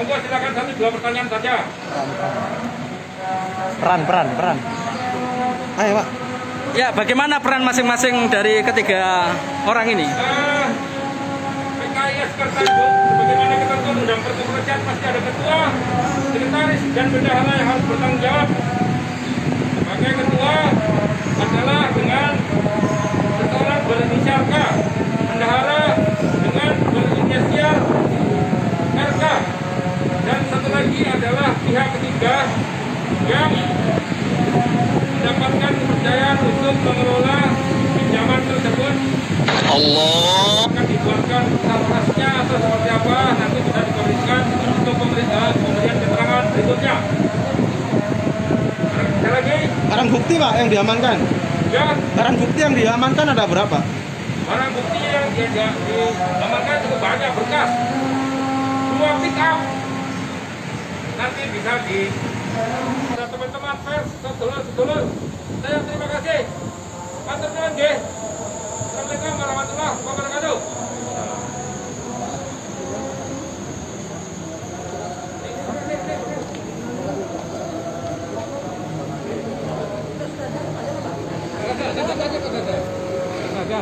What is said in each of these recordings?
Monggo silakan 1-2 pertanyaan saja. Peran. Ayo Pak. Ya, bagaimana peran masing-masing dari ketiga orang ini? PKIS Kertanjung, sebagaimana ketentuan undang perkebunan pasti ada ketua, sekretaris, dan bendahara yang harus bertanggung jawab. Sebagai ketua adalah dengan seseorang berinisial K, bendahara dengan berinisial RK, dan satu lagi adalah pihak ketiga yang mendapatkan kepercayaan untuk mengelola pinjaman tersebut. Allah akan dibuatkan statusnya atau seperti apa nanti bisa diberikan untuk pemberian keterangan berikutnya. Ada lagi? Barang bukti Pak yang diamankan? Ya. Barang bukti yang diamankan ada berapa? Barang bukti yang diamankan cukup banyak, berkas 2 pick up. Nanti bisa di teman-teman pers, sedulur, saya terima kasih. Matur nuwun nggih. Assalamualaikum warahmatullahi wabarakatuh.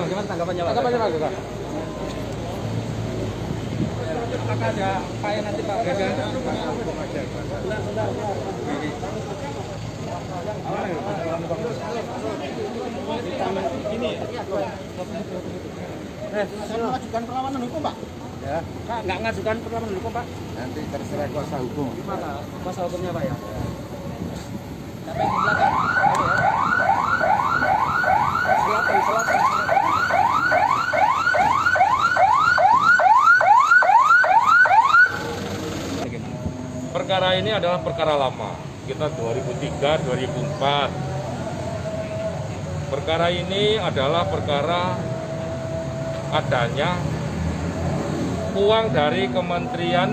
Gimana tanggapannya Pak? Apakah ada upaya nanti Pak gagal? Saya mengajukan perlawanan hukum Pak. Ya. Pak nggak ngajukan perlawanan hukum Pak? Nanti terserah kuasa hukum. Gimana kuasa hukumnya Pak ya? Sampai di belakang. Silakan. Perkara ini adalah perkara lama. Kita 2003, 2004. Perkara ini adalah perkara adanya uang dari Kementerian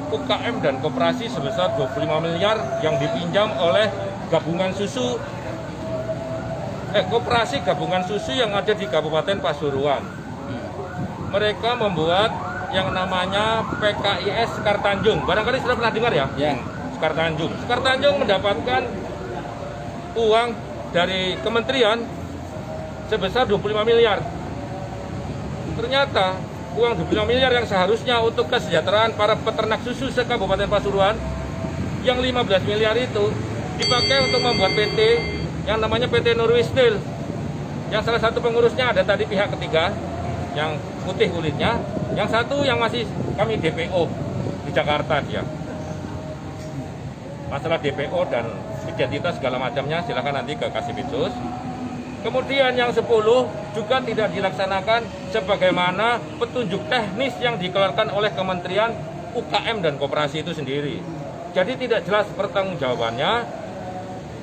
UKM dan Koperasi sebesar 25 miliar yang dipinjam oleh gabungan susu Koperasi gabungan susu yang ada di Kabupaten Pasuruan. Mereka membuat yang namanya PKIS Kartanjung. Barangkali sudah pernah dengar ya? Ya. Kartanjung. Kartanjung mendapatkan uang dari kementerian sebesar 25 miliar. Ternyata uang 25 miliar yang seharusnya untuk kesejahteraan para peternak susu se-Kabupaten Pasuruan, yang 15 miliar itu dipakai untuk membuat PT yang namanya PT Nurwistil. Yang salah satu pengurusnya ada tadi pihak ketiga, yang putih kulitnya. Yang satu yang masih kami DPO di Jakarta dia. Masalah DPO dan identitas segala macamnya silakan nanti ke Kasipitsus. Kemudian yang 10 juga tidak dilaksanakan sebagaimana petunjuk teknis yang dikeluarkan oleh Kementerian UKM dan Koperasi itu sendiri. Jadi tidak jelas pertanggungjawabannya,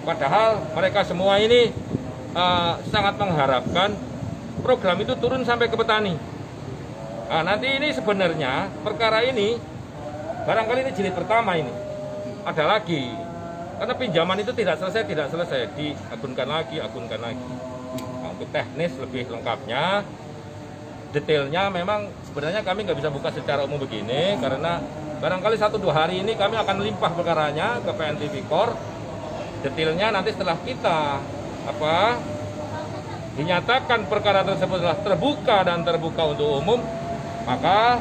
padahal mereka semua ini sangat mengharapkan program itu turun sampai ke petani. Nah, nanti ini sebenarnya perkara ini, barangkali ini jilid pertama ini, ada lagi. Karena pinjaman itu tidak selesai, diagunkan lagi. Nah, untuk teknis lebih lengkapnya, detailnya memang sebenarnya kami nggak bisa buka secara umum begini, karena barangkali 1-2 hari ini kami akan limpah perkaranya ke PN Tipikor. Detailnya nanti setelah kita dinyatakan perkara tersebut telah terbuka dan terbuka untuk umum, maka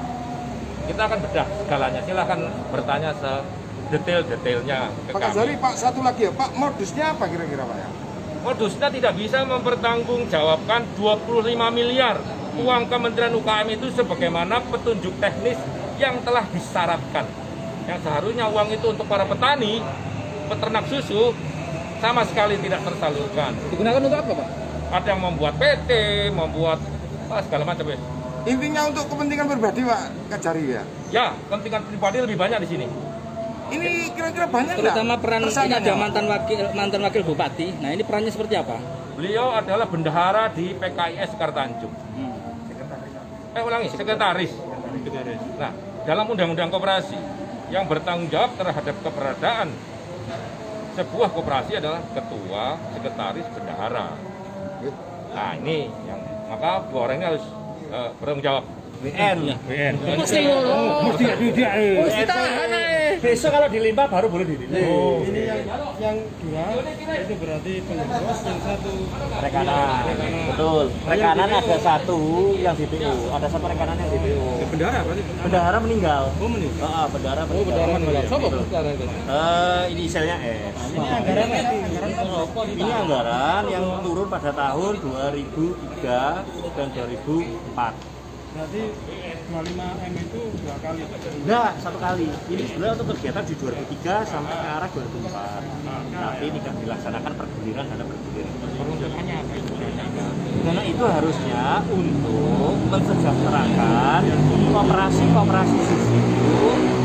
kita akan bedah segalanya. Silahkan bertanya sedetail-detailnya ke Pak Kazari, Pak, satu lagi ya, Pak, modusnya apa kira-kira Pak ya? Modusnya tidak bisa mempertanggungjawabkan 25 miliar uang Kementerian UKM itu sebagaimana petunjuk teknis yang telah disyaratkan. Yang seharusnya uang itu untuk para petani, peternak susu, sama sekali tidak tersalurkan. Digunakan untuk apa Pak? Ada yang membuat PT, membuat segala macam ya. Intinya untuk kepentingan pribadi Pak Kazari ya? Ya, kepentingan pribadi lebih banyak di sini. Ini kira-kira banyak nggak? Terutama peran ini ada tersangkanya, mantan wakil bupati. Nah ini perannya seperti apa? Beliau adalah bendahara di PKIS Kartanjung. Sekretaris. Nah, dalam Undang-Undang Koperasi yang bertanggung jawab terhadap keberadaan sebuah koperasi adalah ketua, sekretaris, bendahara. Nah ini yang maka dua orang ini harus bertanggung jawab. WN. WN. Mesti ngono. Mesti tidak. Wis ditahan ae. Besok kalau dilimpah baru boleh dilimpah. Oh. Ini yang dua itu berarti pengurus, yang satu Rekanan. Betul. Rekanan ada satu yang DPO. Ada satu rekanan yang DPO. bendahara berarti. Bendahara meninggal. Oh meninggal. Bendahara Oh bendahara meninggal. Siapa Betul. bendahara itu? Inisialnya S. Ini anggaran apa? Ini anggaran yang turun pada tahun 2003 dan 2004. Berarti 25M itu 2 kali. Enggak, satu kali. Ini sebenarnya untuk kegiatan di 2003 sampai ke arah 2004. Tapi tidak dilaksanakan perguliran dana perguliran. Peruntukannya apa itu? Dana itu harusnya untuk mensejahterakan koperasi susu,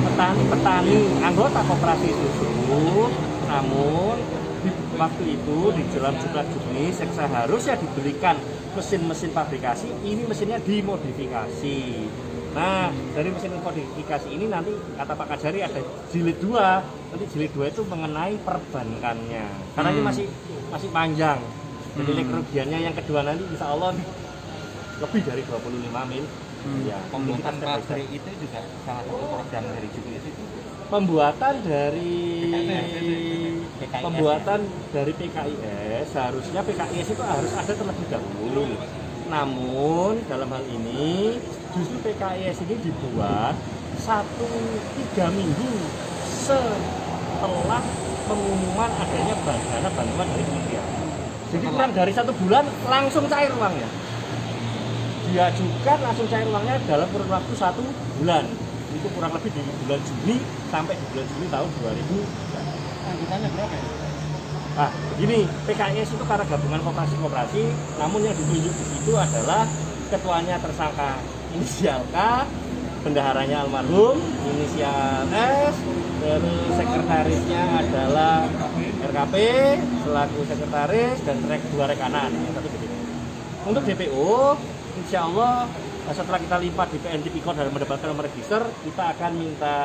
petani-petani, anggota koperasi susu. Namun di waktu itu di dalam jumlah jenis yang seharusnya dibelikan mesin-mesin pabrikasi, ini mesinnya dimodifikasi. Nah, dari mesin modifikasi ini nanti kata Pak Kajari ada jilid 2. Nanti jilid 2 itu mengenai perbankannya. Karena ini masih panjang. Jadi kerugiannya yang kedua nanti insya Allah lebih dari 25 mil. Ya, Pembuatan pabrik itu juga salah satu program dari Juknis itu. pembuatan dari PKIS. pembuatan dari PKIS, seharusnya PKIS itu harus ada terlebih dahulu. Namun dalam hal ini justru PKIS ini dibuat 3 minggu setelah pengumuman adanya dana bantuan dari kementerian. Jadi kurang dari 1 bulan langsung cair uangnya. Diajukan langsung cair uangnya dalam kurun waktu 1 bulan. Itu kurang lebih di bulan Juni sampai di bulan Juli tahun 2000. Anggotanya berapa ya? Nah, begini, PKIS itu karena gabungan koperasi-koperasi, namun yang ditunjuk di situ adalah ketuanya tersangka inisial K, bendaharanya almarhum, inisial S, terus sekretarisnya adalah RKP selaku sekretaris dan 2 rekanan. Tapi begini. Untuk DPO, insya Allah setelah kita lipat di PN Tipikor dan mendapatkan nomor register, kita akan minta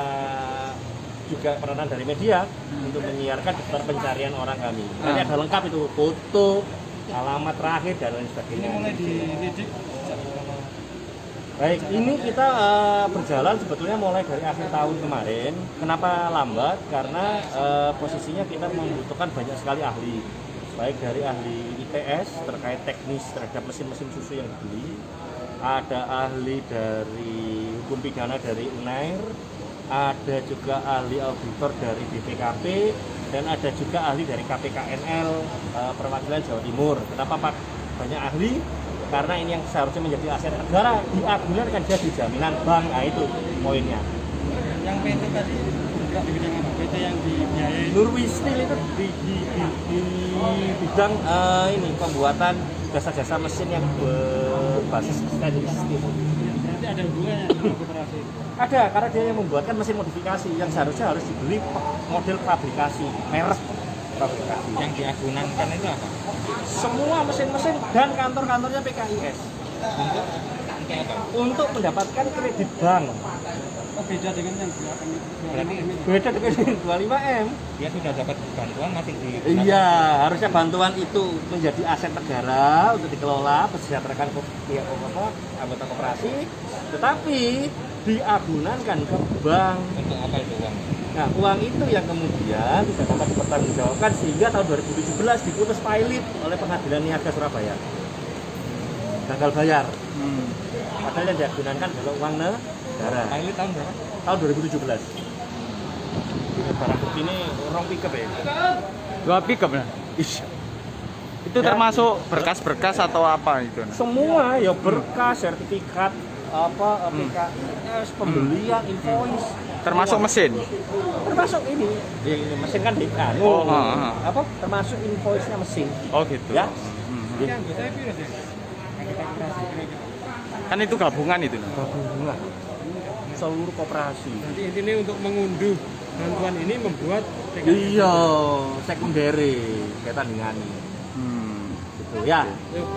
juga peranan dari media untuk menyiarkan daftar pencarian orang kami. Nanti ada lengkap itu, foto, alamat terakhir dan lain sebagainya. Ini mulai dilidik. Baik, ini kita berjalan sebetulnya mulai dari akhir tahun kemarin. Kenapa lambat? Karena posisinya kita membutuhkan banyak sekali ahli. Baik dari ahli ITS terkait teknis terhadap mesin-mesin susu yang dibeli. Ada ahli dari hukum pidana dari UNAIR, ada juga ahli auditor dari BPKP, dan ada juga ahli dari KPKNL perwakilan Jawa Timur. Kenapa Pak banyak ahli? Karena ini yang seharusnya menjadi aset negara, diagunkan dia di jaminan bank. Nah itu poinnya. Yang PT tadi enggak di bidang apa? PT yang dibiayai. Nurwistil itu di bidang ini pembuatan jasa-jasa mesin yang berbasis stainless steel. Berarti ada hubungannya dengan koperasi. Ada, karena dia yang membuatkan mesin modifikasi yang seharusnya harus dibeli model pabrikasi, merek pabrikasi. Yang diagunankan itu apa? Semua mesin-mesin dan kantor-kantornya PKIS untuk mendapatkan kredit bank. Oh beda dengan yang 2M itu. Berarti Beda dengan 25M. dia sudah dapat bantuan masih di. Iya, harusnya bantuan itu menjadi aset negara untuk dikelola, mensejahterakan pihak anggota koperasi, tetapi diagunankan ke bank. Untuk apa itu uang? Nah, uang itu yang kemudian tidak dapat dipertanggungjawabkan sehingga tahun 2017 diputus pilot oleh Pengadilan Niaga Surabaya. Gagal bayar. Padahal yang diagunankan adalah uang negara. Pilot tahun berapa? Tahun 2017. Barang bukti ini orang pickup ya? 2 pickup nah. Itu Ya. termasuk berkas-berkas atau apa itu? Nah? Semua ya berkas, sertifikat, PKS, pembelian, invoice. Termasuk mesin. Termasuk ini. Ya, ini mesin kan DK. Oh, apa? Termasuk invoice-nya mesin. Oh gitu. Ya. Ini anggotanya piro sih? Anggota koperasi kira-kira. Kan itu gabungan itu. Nah. Gabungan seluruh koperasi. Nanti intinya untuk mengunduh bantuan ini membuat PKIS. Iya, sekundere kaitan dengan ini. Gitu ya. Yuk.